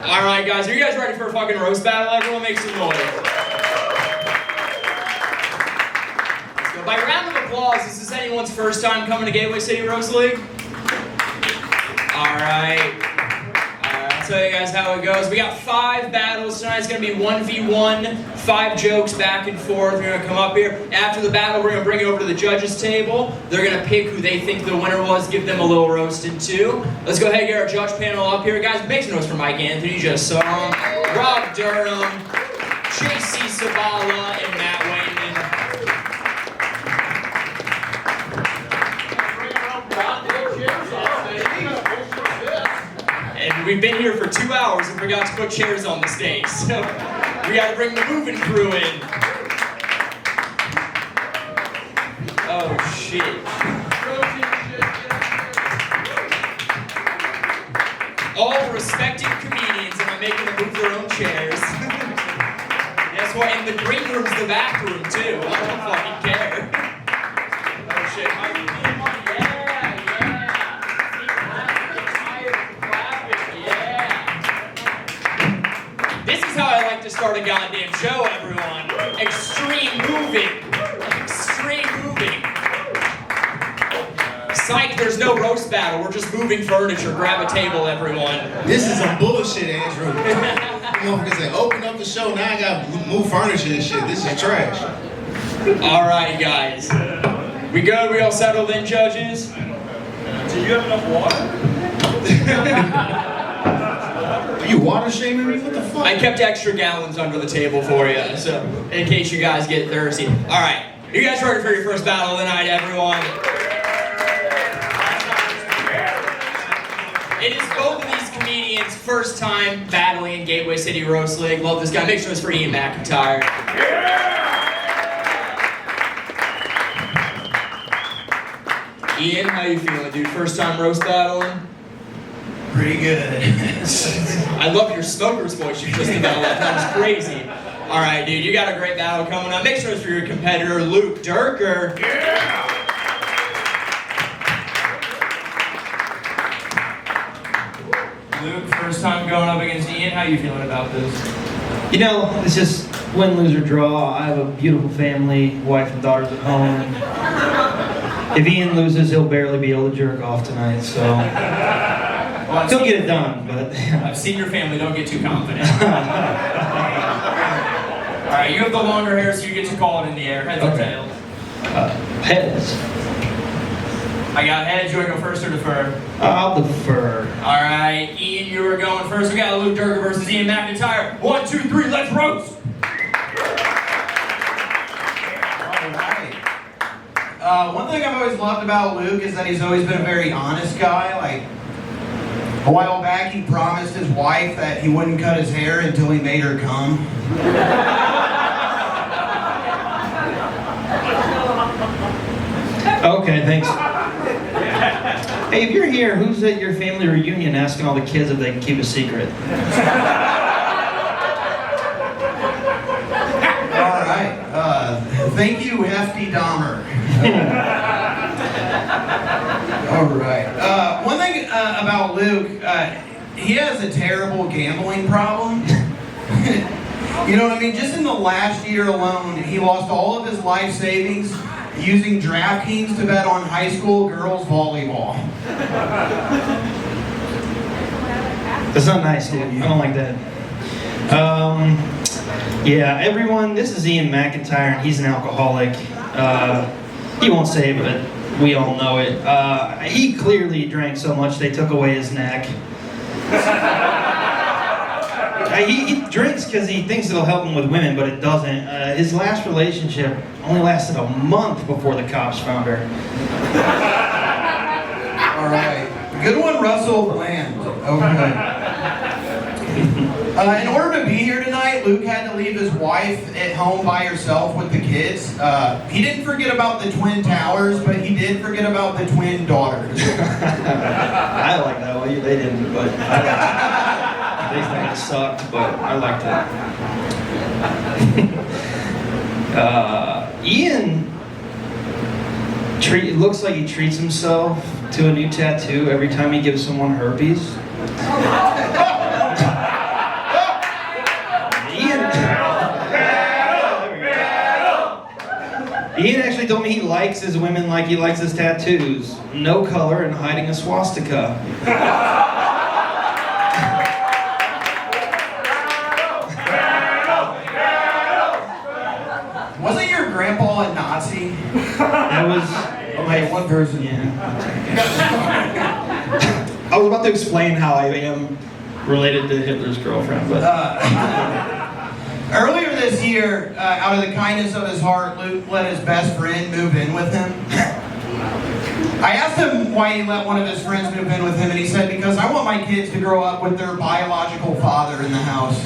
Alright guys, are you guys ready for a fucking roast battle? Everyone make some noise. Let's go. By round of applause, is this anyone's first time coming to Gateway City Roast League? Alright. I'll tell you guys how it goes. We got 5 battles tonight. It's going to be 1v1, 5 jokes back and forth. We're going to come up here. After the battle, we're going to bring it over to the judges' table. They're going to pick who they think the winner was, give them a little roasted too. Let's go ahead and get our judge panel up here. Guys, make some noise for Myke Anthony, you just saw him. Rob Durham, Sibala, and Matt Wayman. And we've been here for 2 hours and forgot to put chairs on the stage, so we gotta bring the moving crew in. Oh shit. All respected comedians are making them move their own chairs. That's why, and the green room's the bathroom too. I don't fucking care. Oh shit, Myke. This is how I like to start a goddamn show, everyone. Extreme moving. Extreme moving. Psych, there's no roast battle. We're just moving furniture. Grab a table, everyone. This is some bullshit, Andrew. Motherfuckers say, open up the show, now I gotta move furniture and shit. This is trash. Alright, guys. We good? We all settled in, judges? Do you have enough water? Are you water shaming me? What the fuck? I kept extra gallons under the table for you, so in case you guys get thirsty. Alright, you guys ready for your first battle of the night, everyone? It is both of these comedians' first time battling in Gateway City Roast League. Love this guy. Make sure it's for Ian McIntyre. Ian, how you feeling, dude? First time roast battling? Pretty good. I love your smoker's voice you just developed. That was crazy. All right, dude, you got a great battle coming up. Make sure it's for your competitor, Luke Durker. Yeah! Luke, first time going up against Ian. How you feeling about this? You know, it's just win, lose, or draw. I have a beautiful family, wife and daughters at home. If Ian loses, he'll barely be able to jerk off tonight, so he'll get it done, but... I've seen your family, don't get too confident. Alright, you have the longer hair, so you get to call it in the air. Heads or tails? Heads. I got heads. You want to go first or defer? I'll defer. Alright, Ian, you were going first. We got Luke Durker versus Ian McIntyre. 1, 2, 3, let's roast! One thing I've always loved about Luke is that he's always been a very honest guy. Like, a while back he promised his wife that he wouldn't cut his hair until he made her come. Okay, thanks. Hey, if you're here, who's at your family reunion asking all the kids if they can keep a secret? Alright, thank you, Hefty Dahmer. Alright, one thing about Luke, he has a terrible gambling problem. You know what I mean? Just in the last year alone, he lost all of his life savings using DraftKings to bet on high school girls volleyball. That's not nice, dude. I don't like that. Yeah, everyone, this is Ian McIntyre, and he's an alcoholic. He won't say it, but we all know it. He clearly drank so much they took away his neck. He drinks because he thinks it'll help him with women, but it doesn't. His last relationship only lasted a month before the cops found her. Alright. Good one, Russell Bland. Okay. In order to be here tonight, Luke had to leave his wife at home by herself with the kids. He didn't forget about the twin towers, but he did forget about the twin daughters. I like that. Well, they didn't, but they kind of sucked, but I liked it. Ian looks like he treats himself to a new tattoo every time he gives someone herpes. told me he likes his women like he likes his tattoos. No color and hiding a swastika. Wasn't your grandpa a Nazi? That was Okay, one person. yeah. I was about to explain how I am related to Hitler's girlfriend, but Earlier this year, out of the kindness of his heart, Luke let his best friend move in with him. I asked him why he let one of his friends move in with him, and he said, because I want my kids to grow up with their biological father in the house.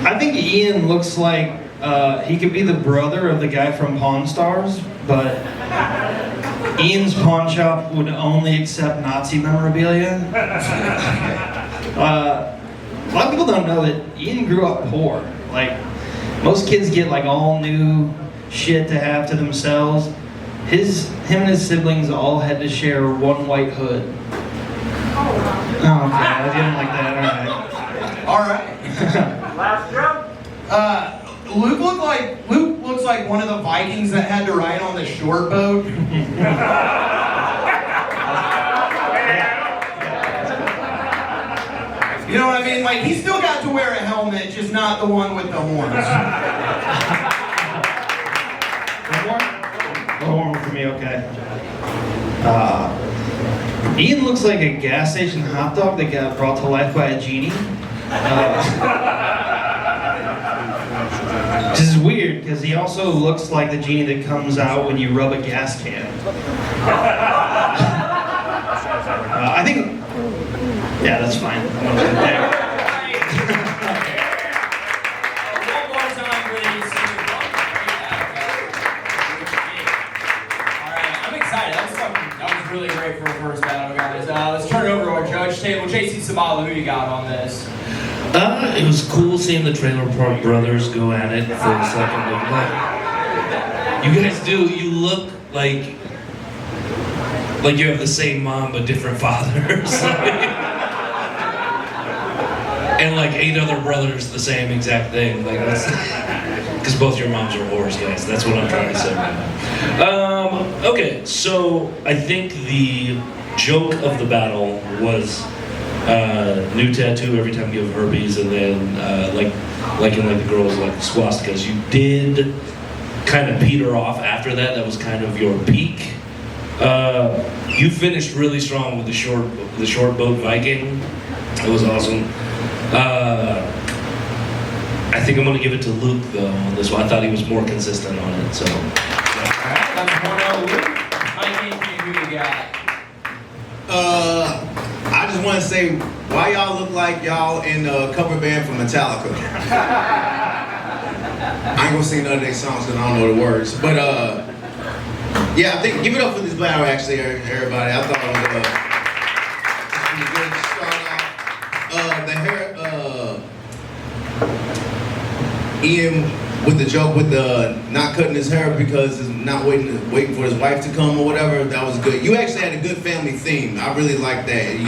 I think Ian looks like he could be the brother of the guy from Pawn Stars, but Ian's pawn shop would only accept Nazi memorabilia. A lot of people don't know that Ian grew up poor. Like, most kids get like all new shit to have to themselves. Him and his siblings all had to share one white hood. Oh, okay, I didn't like that, alright. Last joke. Luke looks like one of the Vikings that had to ride on the short boat. You know what I mean? Like, he still got to wear a helmet, just not the one with the horns. One more for me, okay. Ian looks like a gas station hot dog that got brought to life by a genie. This is weird because he also looks like the genie that comes out when you rub a gas can. I think, yeah, that's fine. I'm gonna put it there. One more time, please. Alright, I'm excited. That was really great for a first battle, guys. Let's turn it over to our judge table. JC Sibala, who you got on this? It was cool seeing the Trailer Park Brothers go at it for a second. You guys you look like you have the same mom but different fathers. And like 8 other brothers the same exact thing. Like that's because both your moms are whores, guys. That's what I'm trying to say right now. Okay, so I think the joke of the battle was new tattoo every time you have herpes, and then like the girls like swastikas. You did kind of peter off after that. That was kind of your peak. You finished really strong with the short boat Viking. It was awesome. I think I'm gonna give it to Luke though on this one. I thought he was more consistent on it. So. Alright, that's 1-0 Luke. Myke Anthony, who you got? I just want to say, why y'all look like y'all in a cover band from Metallica? I ain't gonna sing none of their songs because I don't know the words. But yeah, I think give it up for this battle actually, everybody. I thought it was pretty good to start off. The hair, Ian with the joke with the not cutting his hair because he's not waiting for his wife to come or whatever. That was good. You actually had a good family theme. I really like that.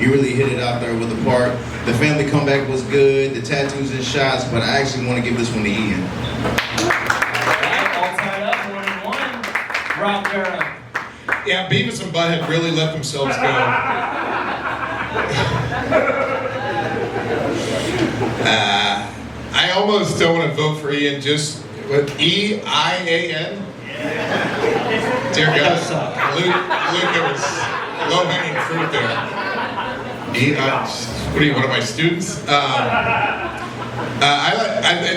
You really hit it out there with the part. The family comeback was good. The tattoos and shots, but I actually want to give this one to Ian. Alright, all tied up, 1-1. Rob Durham. Yeah, Beavis and Butthead really let themselves go. I almost don't want to vote for Ian, just with E-I-A-N. Dear God, Luke, it was low-hanging fruit there. What are you, one of my students?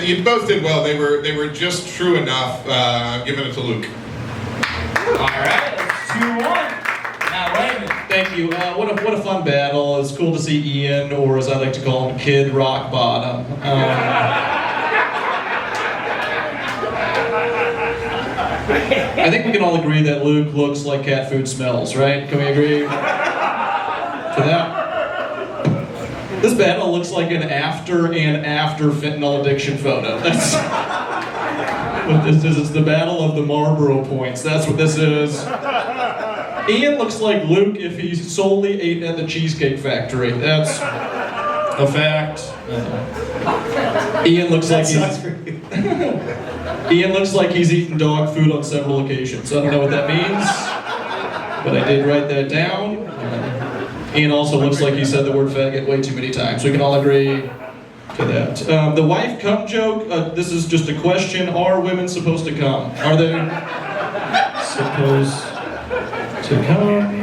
You both did well. They were just true enough. I'm giving it to Luke. All right, that's 2-1. Now, Wayman. Thank you. What a fun battle. It's cool to see Ian, or as I like to call him, Kid Rock Bottom. I think we can all agree that Luke looks like cat food smells, right? Can we agree to that? This battle looks like an after fentanyl addiction photo. That's what this is. It's the battle of the Marlboro points. That's what this is. Ian looks like Luke if he solely ate at the Cheesecake Factory. That's a fact. Ian looks like Sucks he's for you. Ian looks like he's eaten dog food on several occasions. I don't know what that means, but I did write that down. Ian also looks like he said the word faggot way too many times. We can all agree to that. The wife cum joke, this is just a question. Are women supposed to cum? Are they supposed to cum?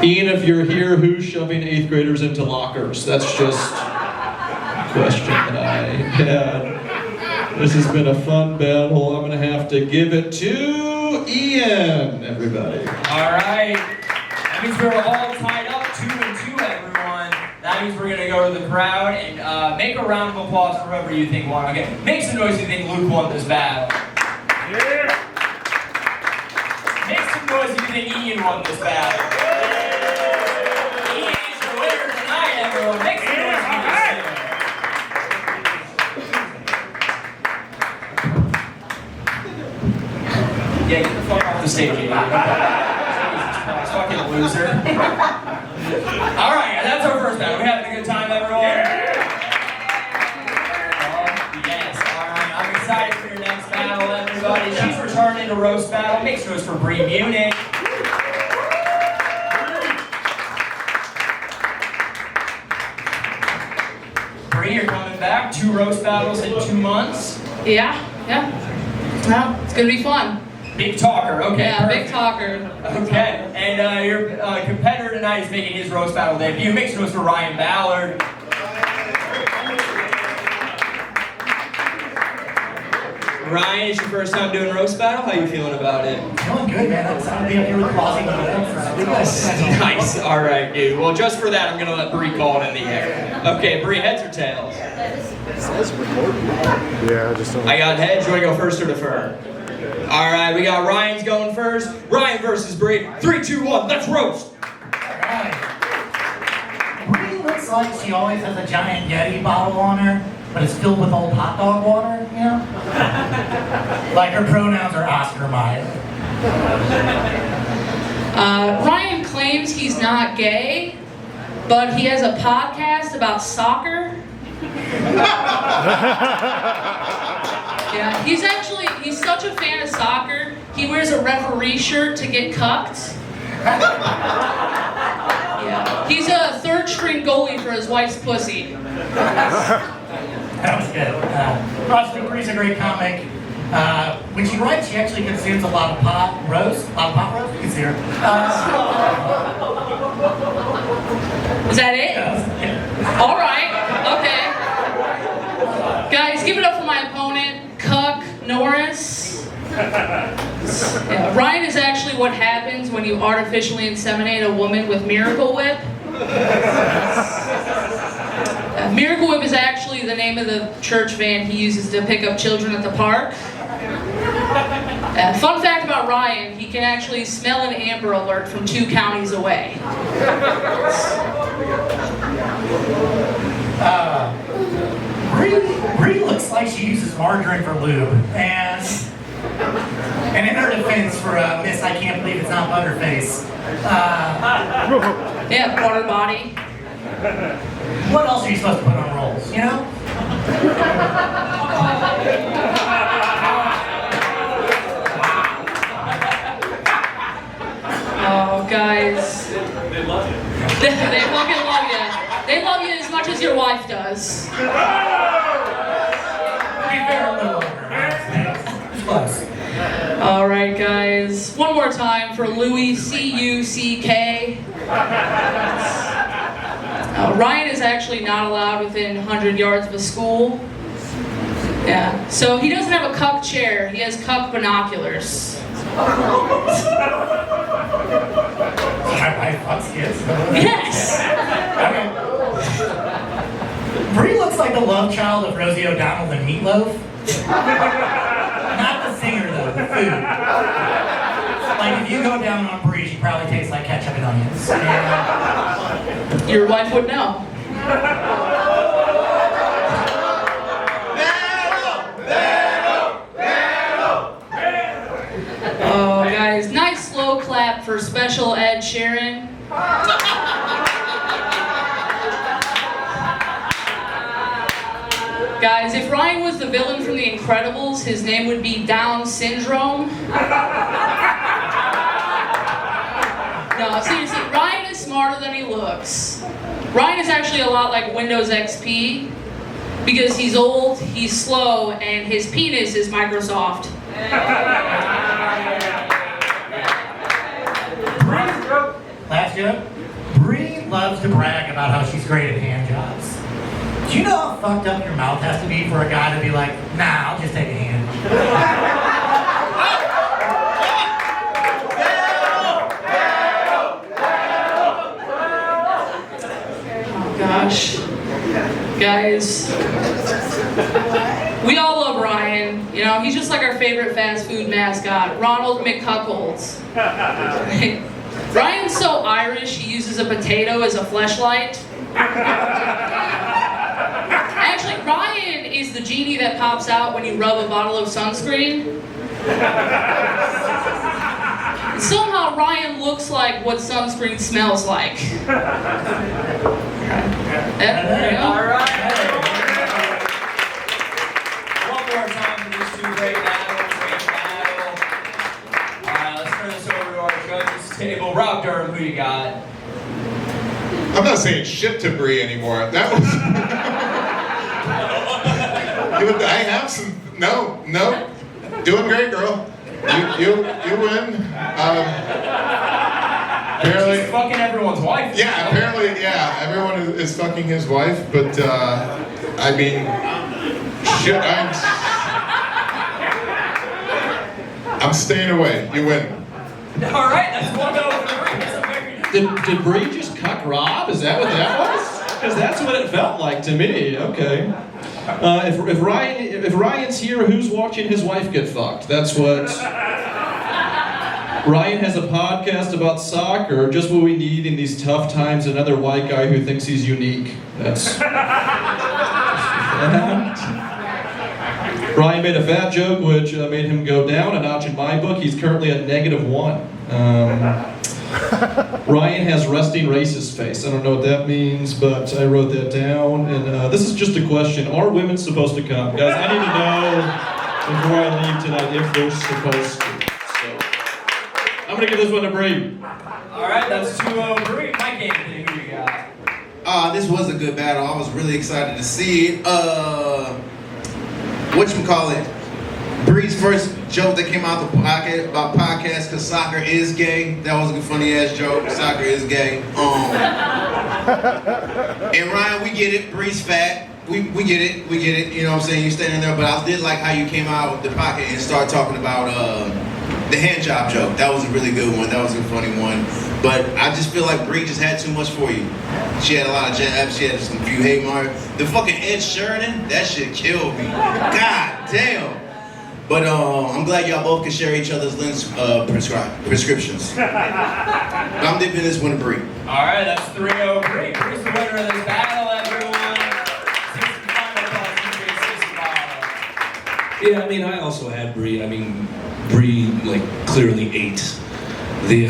Ian, if you're here, who's shoving 8th graders into lockers? That's just a question that I had. This has been a fun battle. I'm going to have to give it to Ian, everybody. All right. That means we're all tied up 2-2, everyone. That means we're going to go to the crowd and make a round of applause for whoever you think won. Okay, make some noise if you think Luke won this battle. Yeah. Make some noise if you think Ian won this battle. Ian is the winner tonight, everyone. Make some noise if you think Yeah, get the fuck off the stage, Ian. Fucking loser. Alright, that's our first battle. We having a good time, everyone? Yes, alright. I'm excited for your next battle, everybody. She's returning to roast battle. Make sure it's for Bree Munich. Bree, you're coming back. 2 roast battles in 2 months. Yeah. Well, it's gonna be fun. Big talker, okay. Yeah, perfect. big talker. Okay, and your competitor tonight is making his roast battle debut. Make some noise for Ryan Ballard. Ryan, it's your first time doing roast battle. How you feeling about it? Feeling good, man. I'm excited to be up here with Clausy. Nice. All right, dude. Well, just for that, I'm gonna let Bree call it in the air. Okay, Bree, heads or tails? Yeah, I just don't. I got heads. You wanna go first or defer? All right, we got Ryan's going first. Ryan versus Bree. 3, 2, 1. Let's roast. Alright. Bree looks like she always has a giant Yeti bottle on her, but it's filled with old hot dog water, you know? Like her pronouns are Oscar Mayer. Ryan claims he's not gay, but he has a podcast about soccer. Yeah, he's such a fan of soccer, he wears a referee shirt to get cucked. Yeah, he's a 3rd string goalie for his wife's pussy. That was good. I think Bree's a great comic. When she writes, she actually consumes a lot of pot roast. You can see her. Is that it? All right, okay. Guys, give it up for my opponent, Cuck Norris. Yeah, Ryan is actually what happens when you artificially inseminate a woman with Miracle Whip. Miracle Whip is actually the name of the church van he uses to pick up children at the park. Fun fact about Ryan, he can actually smell an Amber Alert from 2 counties away. Bree looks like she uses margarine for lube, and in her defense for Miss I Can't Believe It's Not Butterface, Yeah, butter body. what else are you supposed to put on rolls, you know? Oh, guys. They love you. They fucking love you. They love you as much as your wife does. To be fair, a little over. Close. All right, guys. One more time for Louis C-U-C-K. Ryan is actually not allowed within 100 yards of a school. Yeah. So he doesn't have a cuck chair. He has cuck binoculars. My wife fucks kids. Yes. Okay. Bree looks like the love child of Rosie O'Donnell and Meatloaf. Not the singer though, the food. Like if you go down on Bree, she probably tastes like ketchup and onions. And Your wife would know. Oh, guys, nice slow clap for Special Ed Sharon. Guys, if Ryan was the villain from The Incredibles, his name would be Down Syndrome. No, seriously, Ryan is smarter than he looks. Ryan is actually a lot like Windows XP because he's old, he's slow, and his penis is Microsoft. Last joke. Bree loves to brag about how she's great at hand jobs. Do you know how fucked up your mouth has to be for a guy to be like, nah, I'll just take a hand? Oh gosh. Guys, we all love Ryan. You know, he's just like our favorite fast food mascot, Ronald McCuckolds. Ryan's so Irish, he uses a potato as a fleshlight. Actually, Ryan is the genie that pops out when you rub a bottle of sunscreen. Somehow Ryan looks like what sunscreen smells like. There you go. All right. One more time for these two great battles. Let's turn this over to our judges table. Rob Durham, who you got? I'm not saying shit to Bree anymore. That was. I have some. No. Doing great, girl. You win. Apparently, she's fucking everyone's wife. Yeah, apparently, yeah. Everyone is fucking his wife, but I mean, shit. I'm staying away. You win. All right, that's 1-0 for Bree. Did Bree just cuck Rob? Is that what that was? Because that's what it felt like to me. Okay. If Ryan's here, who's watching his wife get fucked? That's what. Ryan has a podcast about soccer, just what we need in these tough times. Another white guy who thinks he's unique. That's. Ryan made a fat joke, which made him go down a notch in my book. He's currently at -1. Ryan has resting racist face. I don't know what that means, but I wrote that down. And this is just a question. Are women supposed to come? Guys, I need to know before I leave tonight if they're supposed to. So, I'm going to give this one to Bree. All right, that's 2-0 Bree. Myke Anthony, who you got? This was a good battle. I was really excited to see it. Whatchamacallit? Bree's first joke that came out the pocket about podcasts because soccer is gay. That was a funny ass joke. Soccer is gay. And Ryan, we get it. Bree's fat. We get it. We get it. You know what I'm saying? You're standing there, but I did like how you came out of the pocket and started talking about the hand job joke. That was a really good one. That was a funny one. But I just feel like Bree just had too much for you. She had a lot of jabs. She had some few hate marks. The fucking Ed Sheridan, that shit killed me. God damn. But I'm glad y'all both can share each other's lens prescriptions. But I'm dipping this one to Bree. All right, that's 3-0 Bree. Bree's the winner of this battle, everyone. Yeah, I mean, I also had Bree. I mean, Bree, like, clearly ate the,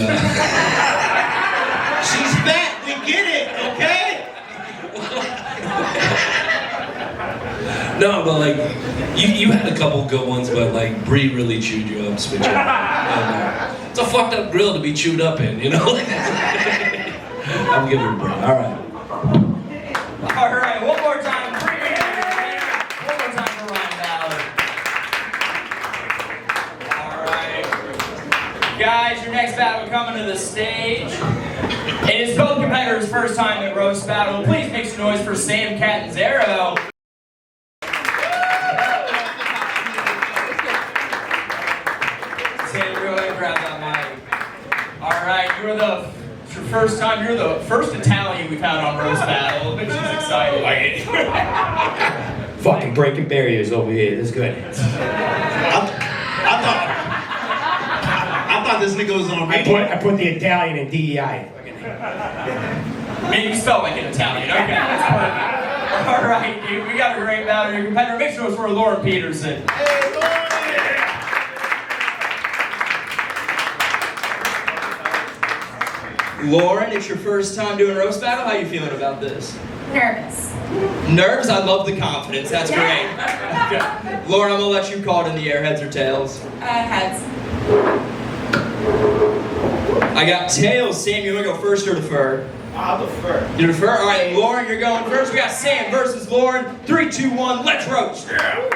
She's fat, we get it, okay? No, but, like, you had a couple good ones, but, like, Bree really chewed you up, spit you up. And, it's a fucked up grill to be chewed up in, you know? I'm giving it Bree. All right. All right, one more time. Bree. One more time for Ryan Ballard. All right. Guys, your next battle coming to the stage. It is both competitors' first time at roast battle. Please make some noise for Sam Catanzaro. Sam, go ahead and grab that mic. All right, it's your first time. You're the first Italian we've had on roast battle, which is exciting. Like it. Fucking breaking barriers over here. That's good. I thought this nigga was on radio. I put the Italian in DEI. Man, you spell like an Italian. Okay, that's perfect. All right, dude, we got a great battle. Your competitor, make sure it's for Lauren Peterson. Hey, Lauren! Lauren, it's your first time doing roast battle. How you feeling about this? Nervous. Nerves? I love the confidence. That's great. Okay. Lauren, I'm gonna let you call it in the air. Heads or tails? Heads. I got tails. Sam, you wanna go first or defer? I'll defer. You defer? All right, Lauren, you're going first. We got Sam versus Lauren. 3, 2, 1, let's roast. Alright,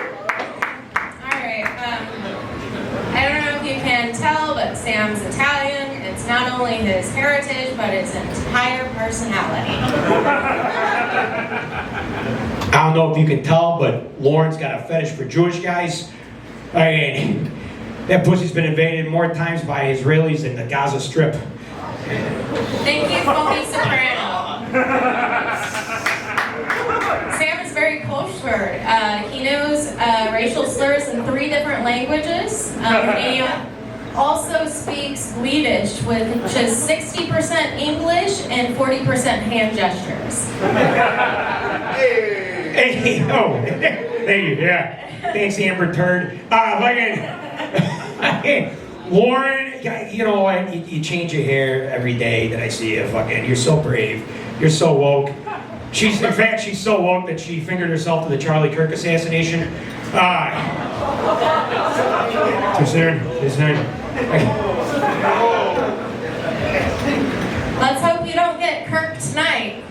I don't know if you can tell, but Sam's Italian. It's not only his heritage, but his entire personality. I don't know if you can tell, but Lauren's got a fetish for Jewish guys. I mean, that pussy's been invaded more times by Israelis than the Gaza Strip. Thank you, phony soprano. Sam is very kosher. He knows racial slurs in 3 different languages. He also speaks Swedish, which is 60% English and 40% hand gestures. Hey, oh, thank you, yeah. Thanks, Amber Turd. Lauren, you know what? You change your hair every day that I see you. Fucking, you're so brave. You're so woke. In fact, she's so woke that she fingered herself to the Charlie Kirk assassination. Too soon. Let's hope you don't get Kirk tonight.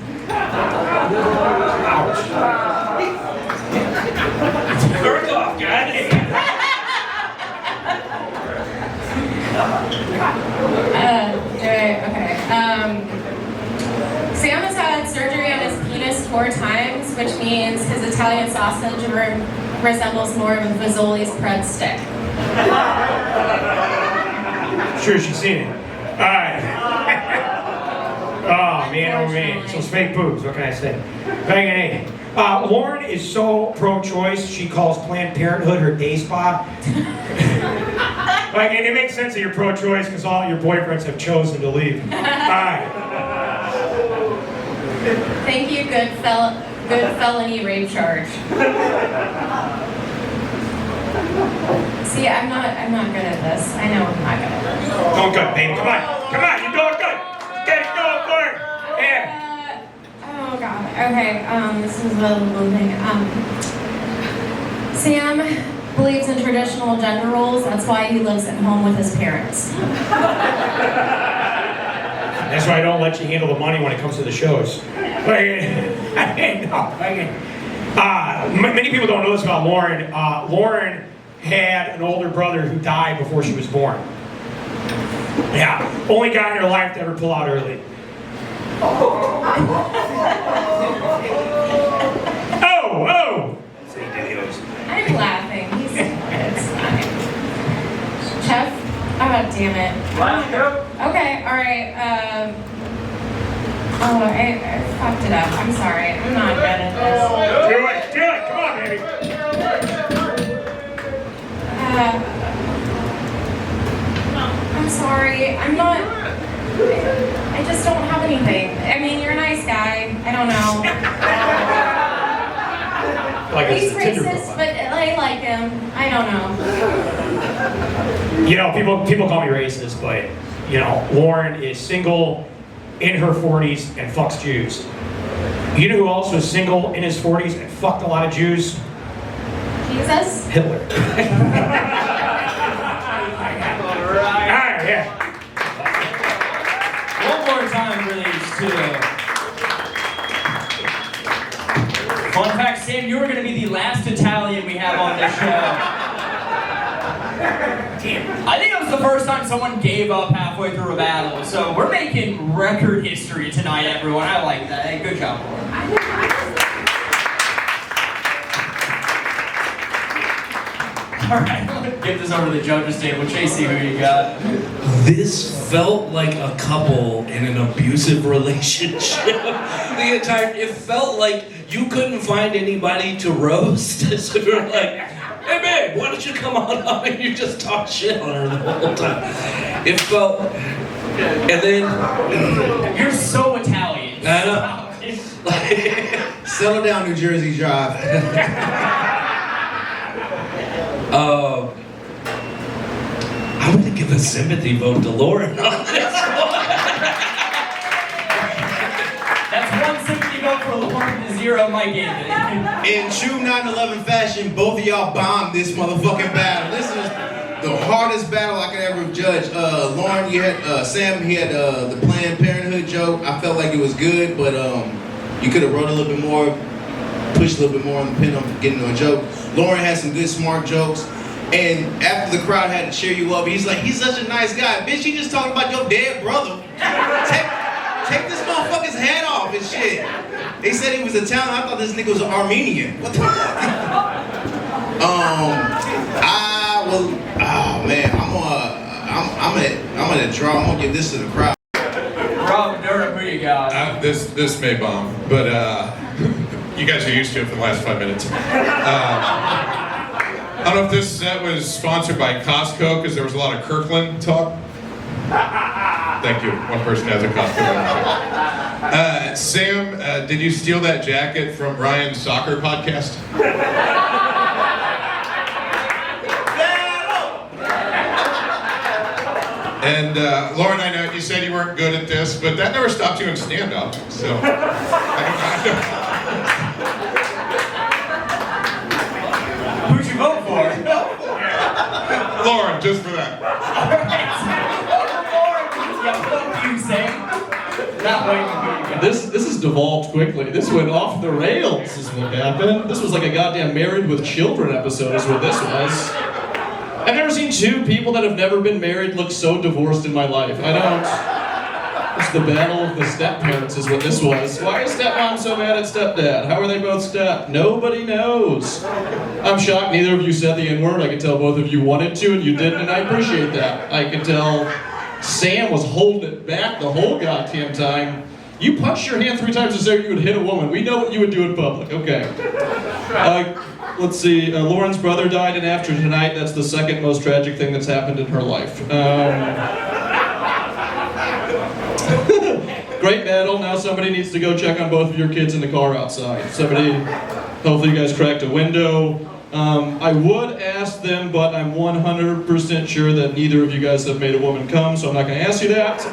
Kirk off, guys. Okay. Sam has had surgery on his penis 4 times, which means his Italian sausage resembles more of a Fazoli's bread stick. Sure, she's seen it. Oh man, so it's fake boobs. What can I say? Hey, Lauren is so pro-choice. She calls Planned Parenthood her day spa. And it makes sense that you're pro-choice because all your boyfriends have chosen to leave. Thank you, good felony rape charge. See, I'm not good at this. I know I'm not good at this. Doing good, babe. Come on, you're doing good. Get it going for it. Yeah. Oh God. Okay. This is a little thing. Sam believes in traditional gender roles. That's why he lives at home with his parents. That's why I don't let you handle the money when it comes to the shows. Many people don't know this about Lauren. Lauren had an older brother who died before she was born. Yeah, only guy in her life to ever pull out early. Oh! I'm laughing. It's fine. Chef? Oh, damn it. Okay, alright. I fucked it up. I'm sorry. I'm not good at this. Do it! Come on, baby! I'm sorry. I just don't have anything. I mean, you're a nice guy. I don't know. He's racist, but I like him. I don't know. You know, people call me racist, but, you know, Lauren is single, in her 40s, and fucks Jews. You know who else was single in his 40s and fucked a lot of Jews? Jesus? Hitler. Yeah. One more time, please, to fun fact, Sam, you were going to be the last Italian we have on this show. I think it was the first time someone gave up halfway through a battle, so we're making record history tonight, everyone. I like that. Hey, good job, Lauren. All right, give this over to the judges table. Chasey, who you got? This felt like a couple in an abusive relationship. It felt like you couldn't find anybody to roast. So you're like, hey babe, why don't you come on up and you just talk shit on her the whole time. It felt, and then You're so Italian. I know. Settle down, New Jersey Drive. I'm gonna give a sympathy vote to Lauren on this one. Myke Anthony. In true 9/11 fashion, both of y'all bombed this motherfucking battle. This is the hardest battle I could ever judge. Lauren, you had Sam. He had the Planned Parenthood joke. I felt like it was good, but you could have wrote a little bit more, pushed a little bit more on the pin on getting on a joke. Lauren had some good, smart jokes. And after the crowd had to cheer you up, he's like, he's such a nice guy. Bitch, he just talked about your dead brother. Take this motherfucker's head off and shit. They said he was Italian. I thought this nigga was Armenian. What the fuck? Oh man, I'm gonna draw. I'm gonna give this to the crowd. Rob Durham, who you got? This may bomb, but you guys are used to it for the last 5 minutes. I don't know if this set was sponsored by Costco because there was a lot of Kirkland talk. Thank you. One person has a Costco membership. Sam, did you steal that jacket from Ryan's soccer podcast? And Lauren, I know you said you weren't good at this, but that never stopped you in stand-up. So, Who'd you vote for? Lauren, just for that. This has devolved quickly. This went off the rails is what happened. This was like a goddamn Married with Children episode is what this was. I've never seen two people that have never been married look so divorced in my life. I don't. It's the battle of the step-parents is what this was. Why is stepmom so mad at stepdad? How are they both step? Nobody knows. I'm shocked neither of you said the N-word. I could tell both of you wanted to and you didn't, and I appreciate that. I could tell Sam was holding it back the whole goddamn time. You punched your hand 3 times to say you would hit a woman. We know what you would do in public. Okay. Let's see. Lauren's brother died, and after tonight, that's the second most tragic thing that's happened in her life. Great battle. Now somebody needs to go check on both of your kids in the car outside. Somebody, hopefully you guys cracked a window. I would ask them, but I'm 100% sure that neither of you guys have made a woman come, so I'm not going to ask you that.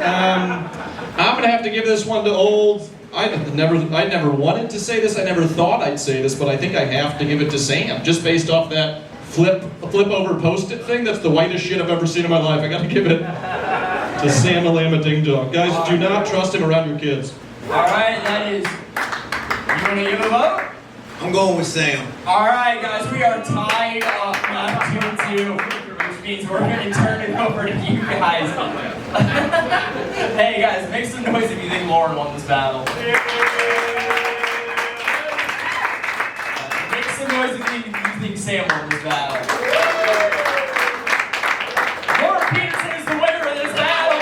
I'm going to have to give this one to old. I never wanted to say this. I never thought I'd say this, but I think I have to give it to Sam, just based off that flip over post-it thing. That's the whitest shit I've ever seen in my life. I got to give it to Sam the Llama Ding Dong. Guys, do not trust him around your kids. All right, that is. You want to give a vote? I'm going with Sam. All right, guys, we are tied up 2-2, which means we're going to turn it over to you guys. Hey, guys, make some noise if you think Lauren won this battle. Make some noise if you think Sam won this battle. Lauren Peterson is the winner of this battle.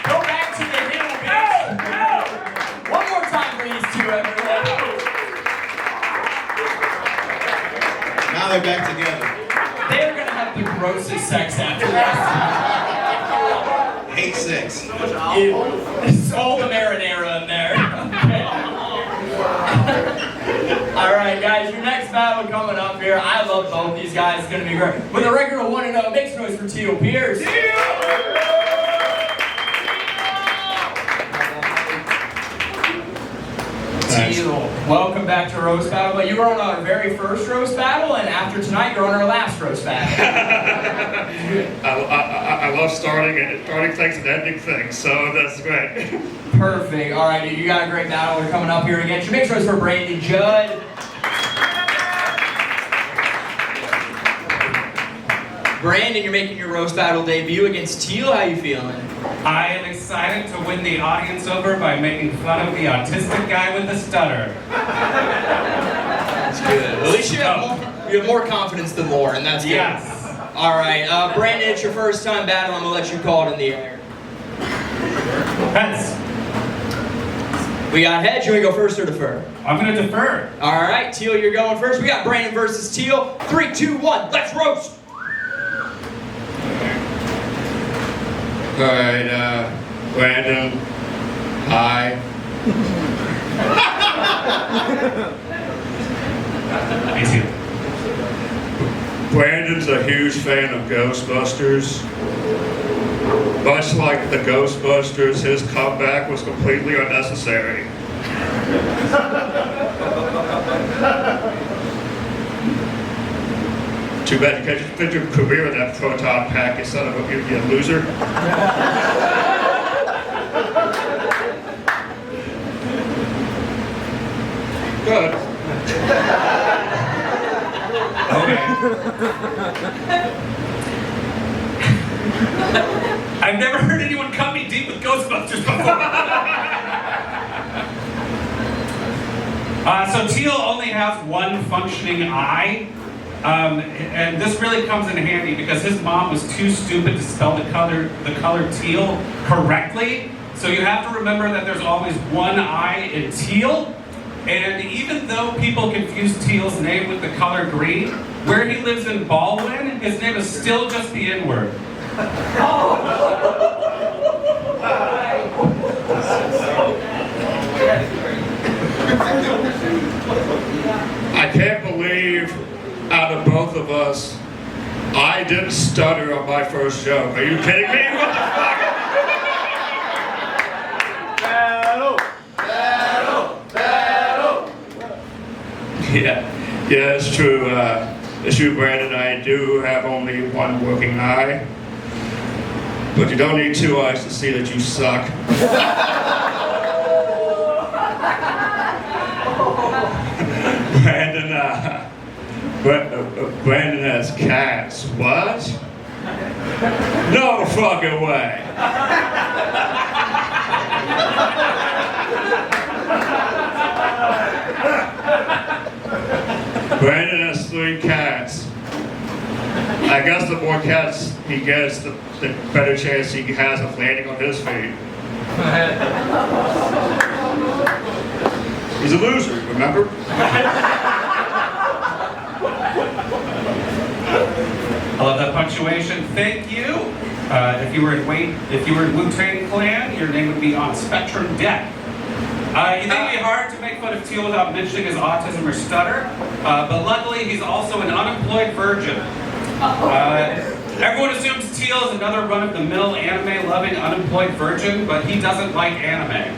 Go back to the hill, bitch. One more time for these two, everyone. Now they're back together. They're gonna have the grossest sex after this. Hate sex. It's all the marinara in there. Alright guys, your next battle coming up here. I love both these guys. It's gonna be great. With a record of 1-0, make some noise for Teal Pierce. Teal, welcome back to Roast Battle. But you were on our very first Roast Battle, and after tonight, you're on our last Roast Battle. I love starting things and ending things, so that's great. Perfect. All right, dude, you got a great battle. We're coming up here again. Your next roast for Brandon Judd. Brandon, you're making your roast battle debut against Teal. How you feeling? I am excited to win the audience over by making fun of the autistic guy with the stutter. That's good. At least you have more confidence than Lauren. That's good. Yes. All right, Brandon, it's your first time battle. I'm gonna let you call it in the air. Heads. We got heads. You wanna go first or defer? I'm gonna defer. All right, Teal, you're going first. We got Brandon versus Teal. 3, 2, 1. Let's roast. All right, Brandon, hi. Me too. Brandon's a huge fan of Ghostbusters. Much like the Ghostbusters, his comeback was completely unnecessary. Too bad you can't just spend your career in that proton pack, you son of a you loser. Good. Okay. I've never heard anyone cut me deep with Ghostbusters before. So teal only has one functioning eye. And this really comes in handy because his mom was too stupid to spell the color teal correctly. So you have to remember that there's always one eye in teal. And even though people confuse teal's name with the color green, where he lives in Baldwin, his name is still just the N-word. I can't believe out of both of us, I didn't stutter on my first joke. Are you kidding me? What the fuck? Yeah, it's true. It's true, Brandon. I do have only one working eye, but you don't need two eyes to see that you suck. Brandon has cats. What? No fucking way. Brandon has 3 cats. I guess the more cats he gets, the better chance he has of landing on his feet. He's a loser, remember? I love that punctuation. Thank you. If you were in Wu-Tang Clan, your name would be on Spectrum Deck. You think it'd be hard to make fun of Teal without mentioning his autism or stutter, but luckily he's also an unemployed virgin. Everyone assumes Teal is another run-of-the-mill anime-loving unemployed virgin, but he doesn't like anime.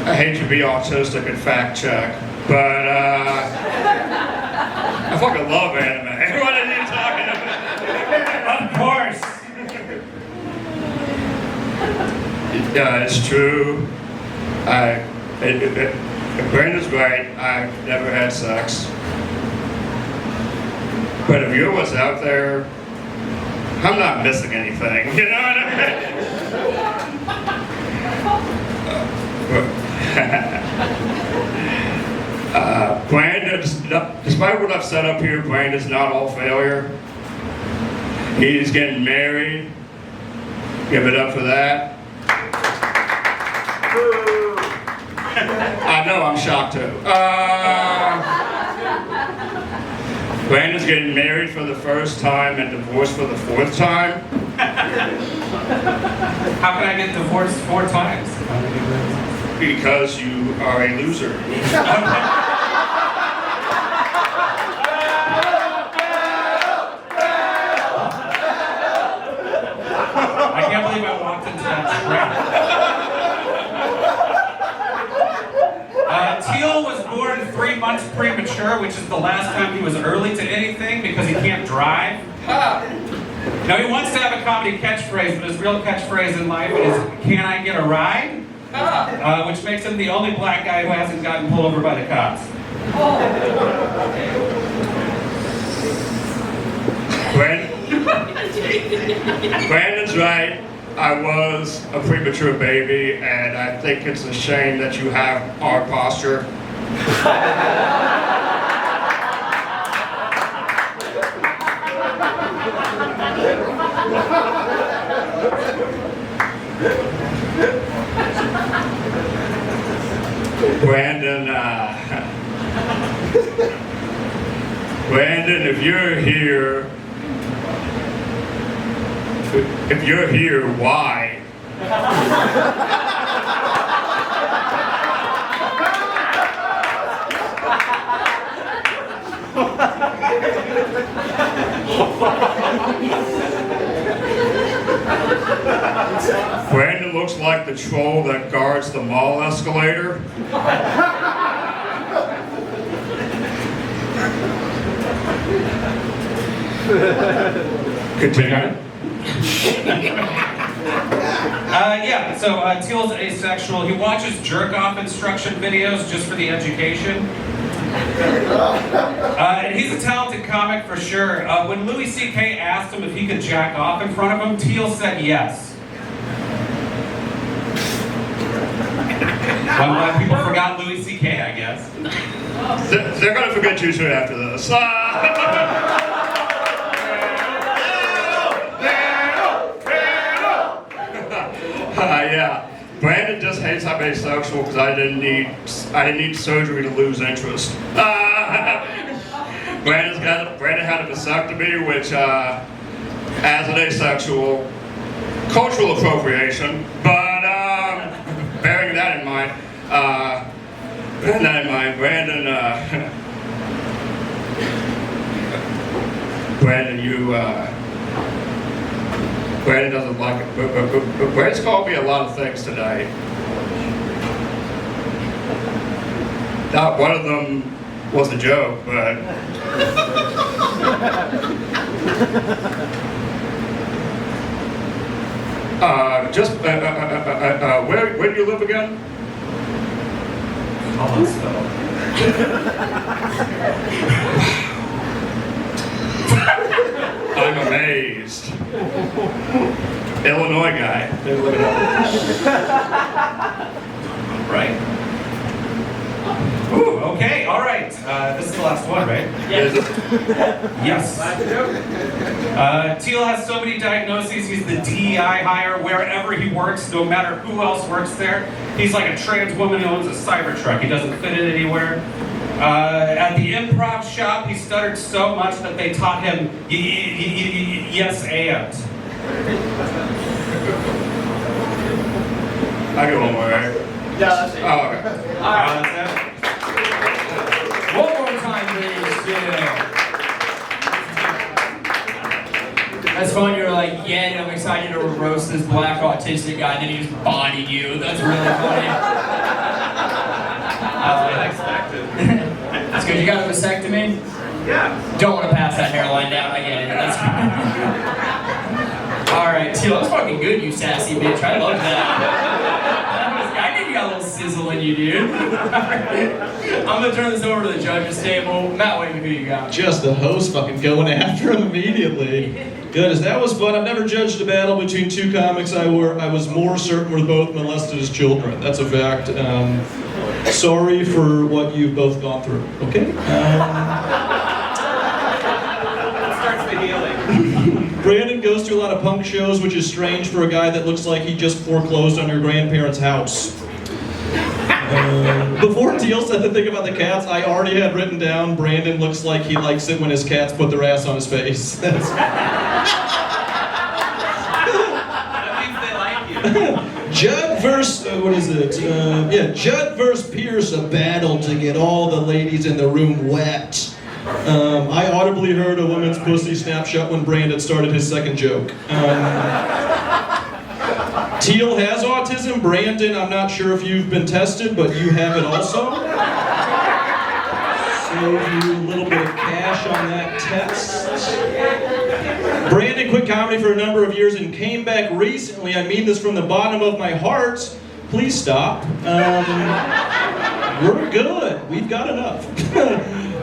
I hate to be autistic and fact check, but I fucking love anime. What are you talking about? Of course. Yeah, it's true. Brandon's right. I've never had sex. But if you was out there, I'm not missing anything. You know what I mean? Brandon's, despite what I've said up here, Brandon's not all failure. He's getting married. Give it up for that. I know, I'm shocked too. Brandon's getting married for the first time and divorced for the 4th time. How can I get divorced 4 times? Because you are a loser. I can't believe I walked into that trap. Teal was born 3 months premature, which is the last time he was early to anything because he can't drive. Now he wants to have a comedy catchphrase, but his real catchphrase in life is, "Can I get a ride?" Which makes him the only black guy who hasn't gotten pulled over by the cops. Brandon's right. I was a premature baby, and I think it's a shame that you have our posture. Brandon, if you're here, why? Brandon looks like the troll that guards the mall escalator. Continue. Yeah, so Teal's asexual. He watches jerk-off instruction videos just for the education. And he's a talented comic for sure. When Louis C.K. asked him if he could jack off in front of him, Teal said yes. Well, people forgot Louis C.K., I guess. They're gonna forget you soon after this. Yeah. Brandon just hates I'm asexual because I didn't need surgery to lose interest. Brandon had a vasectomy, which, as an asexual, cultural appropriation. But bearing that in mind, Brandon doesn't like it. Brandon's called me a lot of things today. Not one of them was a joke, but where do you live again? I'm amazed. Illinois guy. Right. Ooh, okay, all right. This is the last one, right? Yes. Yes. Teal has so many diagnoses. He's the DEI hire wherever he works, no matter who else works there. He's like a trans woman who owns a Cybertruck. He doesn't fit in anywhere. At the improv shop, he stuttered so much that they taught him yes and. I go one more, right? Yeah, that's it. Oh, okay. All right. That's it. One more time, please. That's fun. You're like, yeah, I'm excited to roast this black autistic guy, then he just bodied you. That's really funny. That's what I expected. That's good. You got a vasectomy? Yeah. Don't want to pass that hairline down. I get it. That's all right, Teal. That's fucking good, you sassy bitch. I love that. I think you got a little sizzle in you, dude. I'm gonna turn this over to the judges table. Matt, Wayman, who you got? Just the host fucking going after him immediately. Goodness, that was fun. I've never judged a battle between two comics I was more certain were both molested as children. That's a fact. Sorry for what you've both gone through. Okay? Starts the healing. Brandon goes to a lot of punk shows, which is strange for a guy that looks like he just foreclosed on your grandparents' house. Before Teal said the thing about the cats, I already had written down Brandon looks like he likes it when his cats put their ass on his face. That means they like you. Judd versus, Judd versus Pierce, a battle to get all the ladies in the room wet. I audibly heard a woman's pussy snap shut when Brandon started his second joke. Teal has autism. Brandon, I'm not sure if you've been tested, but you have it also. Save you a little bit of cash on that test. Brandon quit comedy for a number of years and came back recently. I mean this from the bottom of my heart. Please stop. We're good. We've got enough.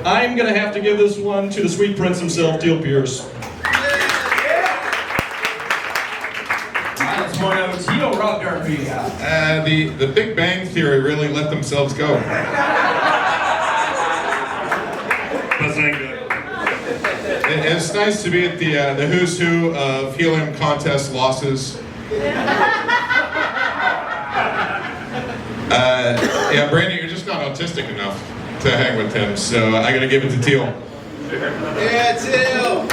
I'm going to have to give this one to the sweet prince himself, Teal Pierce. That's one over Teal. Rob Durham, who you got? The Big Bang Theory really let themselves go. That's ain't good. It's nice to be at the who's who of helium contest losses. Yeah, Brandon, you're just not autistic enough to hang with him, so I gotta give it to Teal. Yeah, Teal. All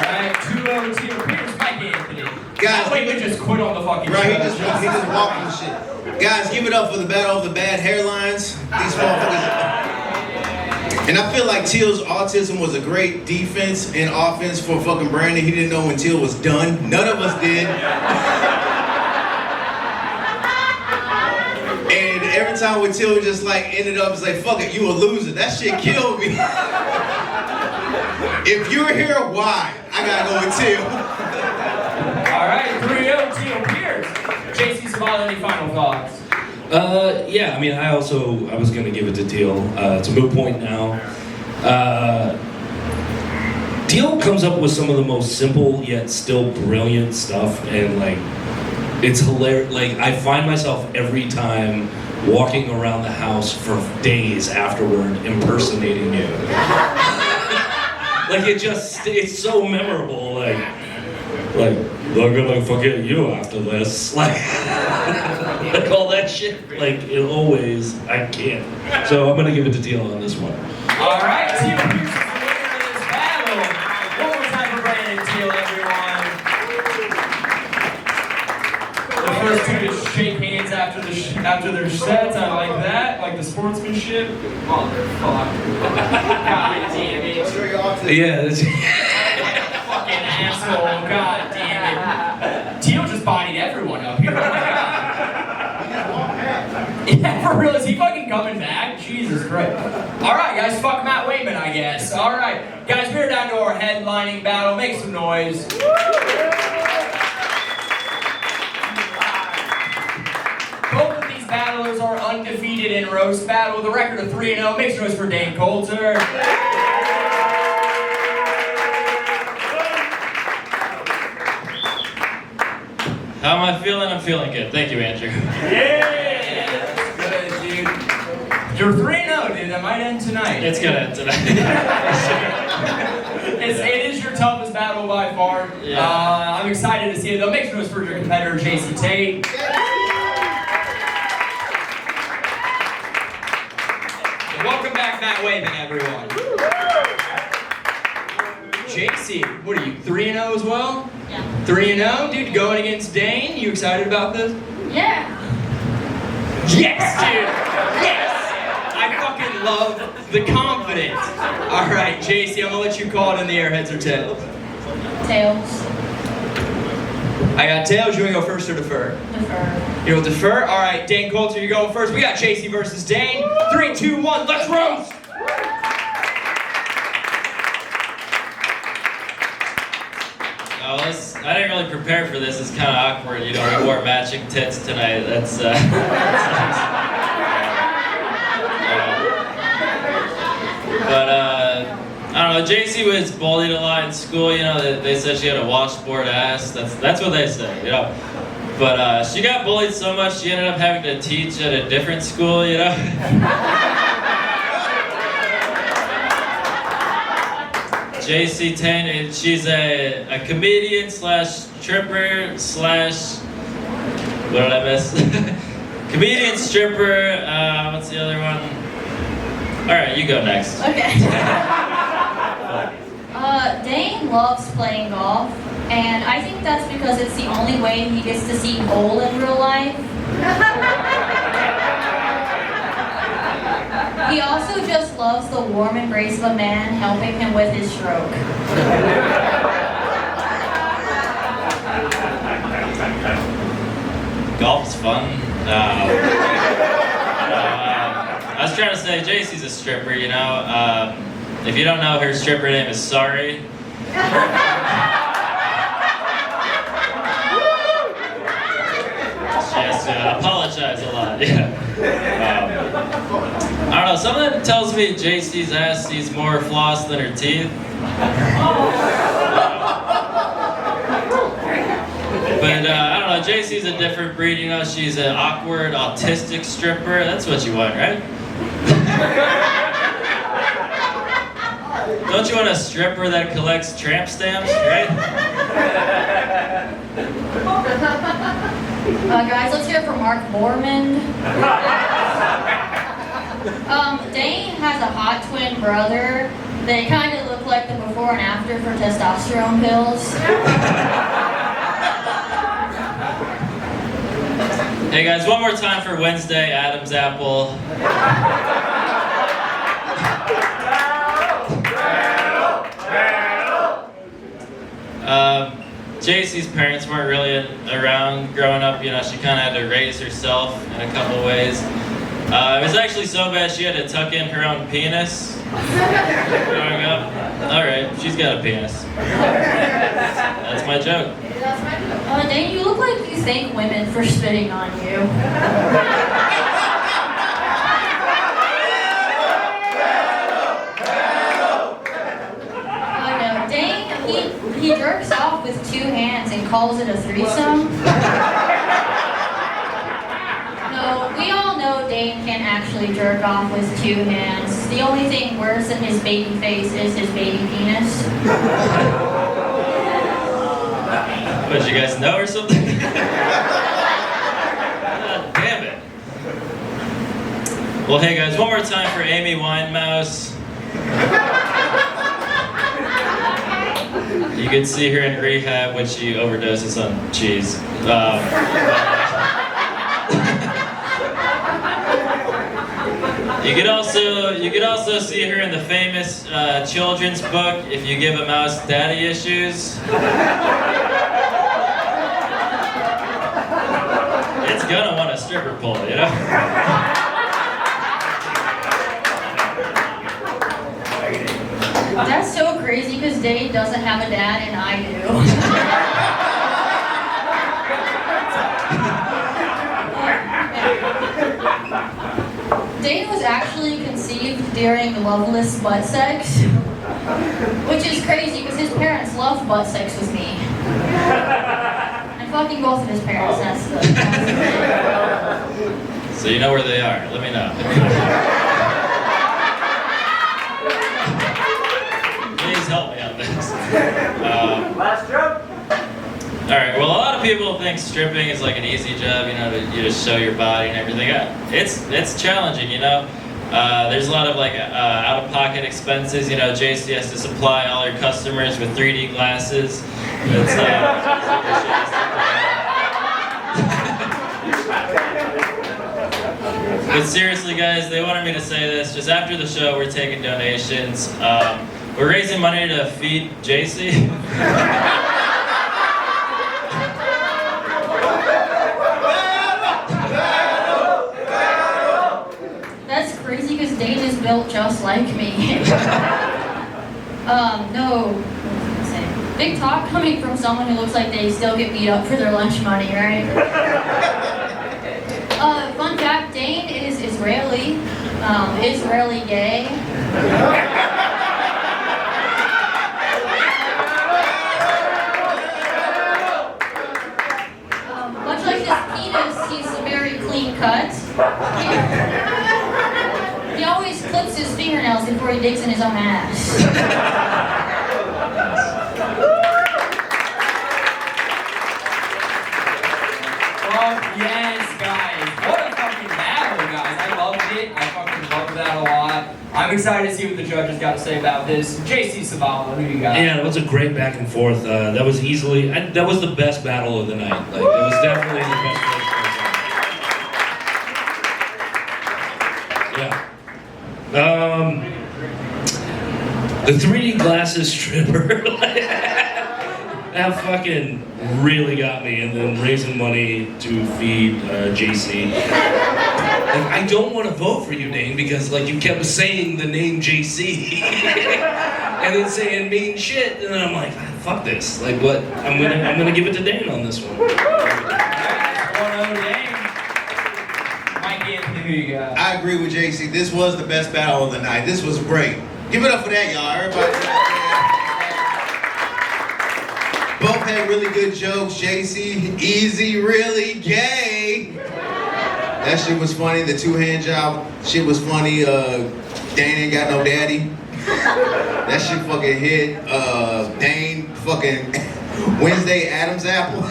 right, 2-0 Teal. Here's Myke Anthony. Guys, Wayman just quit on the fucking right, show. he just walked and shit. Guys, give it up for the battle of the bad hairlines. These motherfuckers. And I feel like Teal's autism was a great defense and offense for fucking Brandon. He didn't know when Teal was done. None of us did. And every time when Teal just like ended up, it's like, fuck it, you a loser. That shit killed me. If you're here, why? I gotta go with Teal. All right, 3-0 Teal Pierce. JC Sibala, any final thoughts? Yeah, I mean, I was gonna give it to Teal. It's a moot point now. Teal comes up with some of the most simple yet still brilliant stuff, and like, it's hilarious. Like, I find myself every time walking around the house for days afterward impersonating you. Like, it's so memorable. Like they're gonna forget you after this. Like all that shit. Like, it always, I can't. So I'm gonna give it to Teal on this one. All right, Teal Pierce is the winner of this battle. One more time for Brandon and Teal, everyone. The first two to shake hands after their sets. I like that, like the sportsmanship. Motherfucker. God damn it. Yeah, that's Fucking asshole. God damn it. Teal just bodied everyone up here. Oh my God. Yeah, for real, is he fucking coming back? Jesus Christ. Alright, guys, fuck Matt Wayman, I guess. Alright, guys, we're down to our headlining battle. Make some noise. Both of these battlers are undefeated in roast battle with a record of 3-0. Make some noise for Dane Coulter. How am I feeling? I'm feeling good. Thank you, Andrew. Yeah! Good, dude. You're 3-0, dude. That might end tonight. It's gonna end tonight. It is your toughest battle by far. Yeah. I'm excited to see it, though. Make some noise for your competitor, JC Tate. Welcome back, Matt Wayman, everyone. JC, what are you, 3-0 as well? Yeah. 3-0, dude, going against Dane. You excited about this? Yeah. Yes, dude! Yes! I fucking love the confidence. All right, JC, I'm gonna let you call it in the air, heads or tails. Tails. I got tails. You wanna go first or defer? Defer. You'll defer? All right, Dane Coulter, you're going first. We got JC versus Dane. 3, 2, 1, let's roast! Oh, I didn't really prepare for this. It's kind of awkward. You know, we wore matching tits tonight. That's nice. But I don't know. JC was bullied a lot in school. You know, they said she had a washboard ass. That's what they said. You know. But she got bullied so much she ended up having to teach at a different school. You know. JC Tane, she's a comedian slash stripper slash, what did I miss? Comedian, stripper, what's the other one? Alright, you go next. Okay. Dane loves playing golf, and I think that's because it's the only way he gets to see goal in real life. He also just loves the warm embrace of a man helping him with his stroke. Golf is fun. I was trying to say, JC's a stripper, you know. If you don't know, her stripper name is Sorry. She has to apologize a lot, yeah. I don't know, something tells me JC's ass sees more floss than her teeth. But I don't know, JC's a different breed, you know, she's an awkward, autistic stripper. That's what you want, right? Don't you want a stripper that collects tramp stamps, right? Guys, let's hear it from Mark Borman. Dane has a hot twin brother. They kind of look like the before and after for testosterone pills. Hey guys, one more time for Wednesday, Adam's apple. JC's parents weren't really around growing up. You know, she kind of had to raise herself in a couple ways. It was actually so bad she had to tuck in her own penis growing up. All right, she's got a penis. That's my joke. Dane, you look like you thank women for spitting on you. No, Dane, he jerks off with 2 hands and calls it a threesome. No, we all know Dane can't actually jerk off with 2 hands. The only thing worse than his baby face is his baby penis. What, did you guys know or something? God damn it. Well, hey guys, one more time for Amy Winemouse. You can see her in rehab when she overdoses on cheese. You could also see her in the famous children's book, If You Give a Mouse Daddy Issues. It's gonna want a stripper pole, you know? That's so crazy because Dane doesn't have a dad and I do. Dane was actually conceived during loveless butt sex, which is crazy because his parents loved butt sex with me. I'm fucking both of his parents, that's the So you know where they are. Let me know. Please help me on this. Last joke. All right. Well, a lot of people think stripping is like an easy job. You know, you just show your body and everything. It's challenging. You know, there's a lot of like out-of-pocket expenses. You know, JC has to supply all her customers with 3D glasses. But seriously, guys, they wanted me to say this. Just after the show, we're taking donations. We're raising money to feed JC. That's crazy because Dane is built just like me. No. Big talk coming from someone who looks like they still get beat up for their lunch money, right? Fun fact, Dane is Israeli. Israeli gay. Much like his penis, he's very clean cut. He always clips his fingernails before he digs in his own ass. Yes, guys. What a fucking battle, guys. I loved it. I fucking loved that a lot. I'm excited to see what the judges got to say about this. JC Sibala, who you got? Yeah, it was a great back and forth. That was that was the best battle of the night. Like, it was definitely the best battle. Yeah. The 3D glasses stripper. That fucking really got me, and then raising money to feed JC. Like, I don't want to vote for you, Dane, because like you kept saying the name JC, and then saying mean shit, and then I'm like, fuck this. Like, what? I'm gonna give it to Dane on this one. Myke Anthony, who you got? I agree with JC. This was the best battle of the night. This was great. Give it up for that, y'all. Everybody. Both had really good jokes. JC, easy, really gay. That shit was funny. The 2-hand job shit was funny. Dane ain't got no daddy. That shit fucking hit. Dane fucking Wednesday Adam's apple.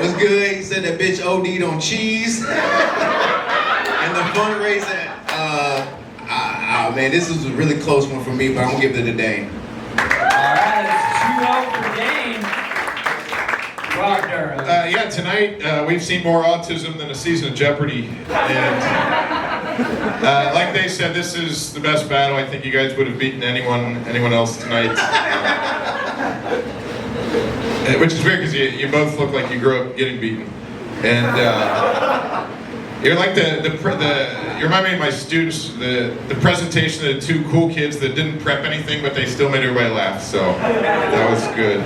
Was good. He said that bitch OD'd on cheese. And the fundraiser. Man, this was a really close one for me, but I'm gonna give it to Dane. Alright, it's 2-0 for Dane. Rock Durham. Yeah, tonight we've seen more autism than a season of Jeopardy. And like they said, this is the best battle. I think you guys would have beaten anyone else tonight. Which is weird because you both look like you grew up getting beaten. And you're like you remind me of my students, the presentation of the two cool kids that didn't prep anything, but they still made everybody laugh. So that was good.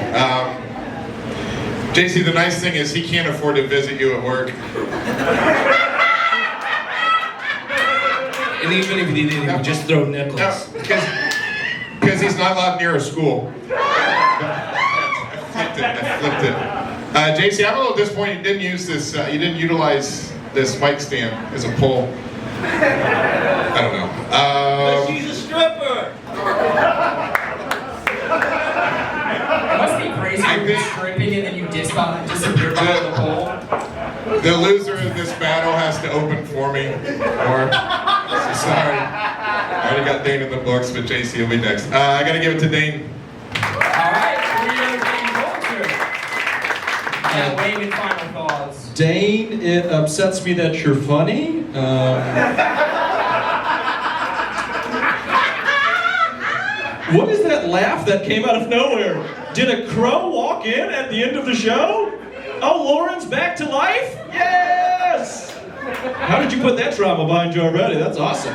JC, the nice thing is he can't afford to visit you at work. And even if he did, he would just throw nickels. Because he's not allowed near a school. I flipped it. JC, I'm a little disappointed you didn't use this. You didn't utilize this mic stand as a pole. I don't know. But she's a stripper. It must be crazy when you're stripping and then you disappear behind the pole. The loser of this battle has to open for me. Or sorry, I already got Dane in the books, but JC will be next. I gotta give it to Dane. All right, Wayman, final thoughts. Dane, it upsets me that you're funny. What is that laugh that came out of nowhere? Did a crow walk in at the end of the show? Oh, Lauren's back to life? Yes! How did you put that trauma behind you already? That's awesome.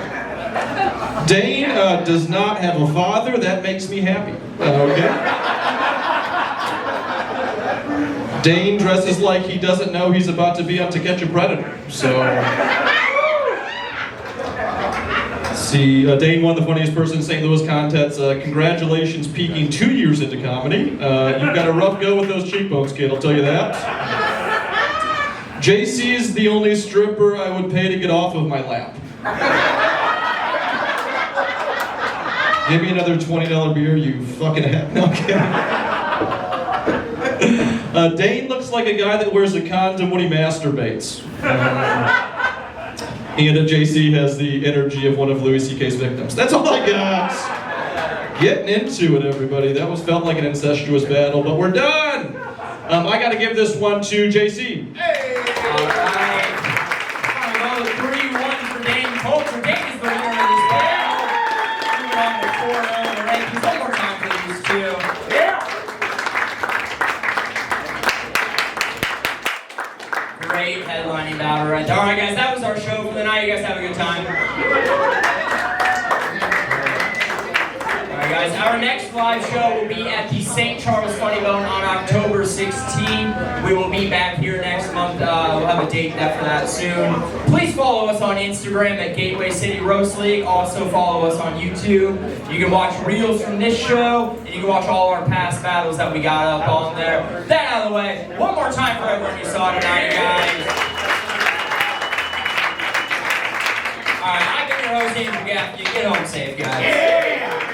Dane does not have a father. That makes me happy. Okay? Dane dresses like he doesn't know he's about to be on To Catch a Predator. So... See, Dane won the funniest person in St. Louis contest. Congratulations, peaking 2 years into comedy. You've got a rough go with those cheekbones, kid, I'll tell you that. JC is the only stripper I would pay to get off of my lap. Give me another $20 beer, you fucking no, I'm kidding. Dane looks like a guy that wears a condom when he masturbates. And JC has the energy of one of Louis C.K.'s victims. That's all I got. Getting into it, everybody. That felt like an incestuous battle, but we're done. I got to give this one to JC. Hey! All right. I'm going to go 3-1 for Dane Coulter. Dane is the winner of this battle. Moving on to 4-0 in the rankings. One more time for these two. Yeah! Great headlining battle right there. All right, guys, that was our show for the night. You guys have a good time. All right, guys, our next live show will be at the St. Charles Funny Bone on October 16th. We will be back here next month. We'll have a date for that soon. Please follow us on Instagram at Gateway City Roast League. Also follow us on YouTube. You can watch reels from this show, and you can watch all our past battles that we got up on there. That out of the way, one more time for everyone you saw tonight, guys. Alright, I've been your host, Andrew Gaff. You get home safe, guys.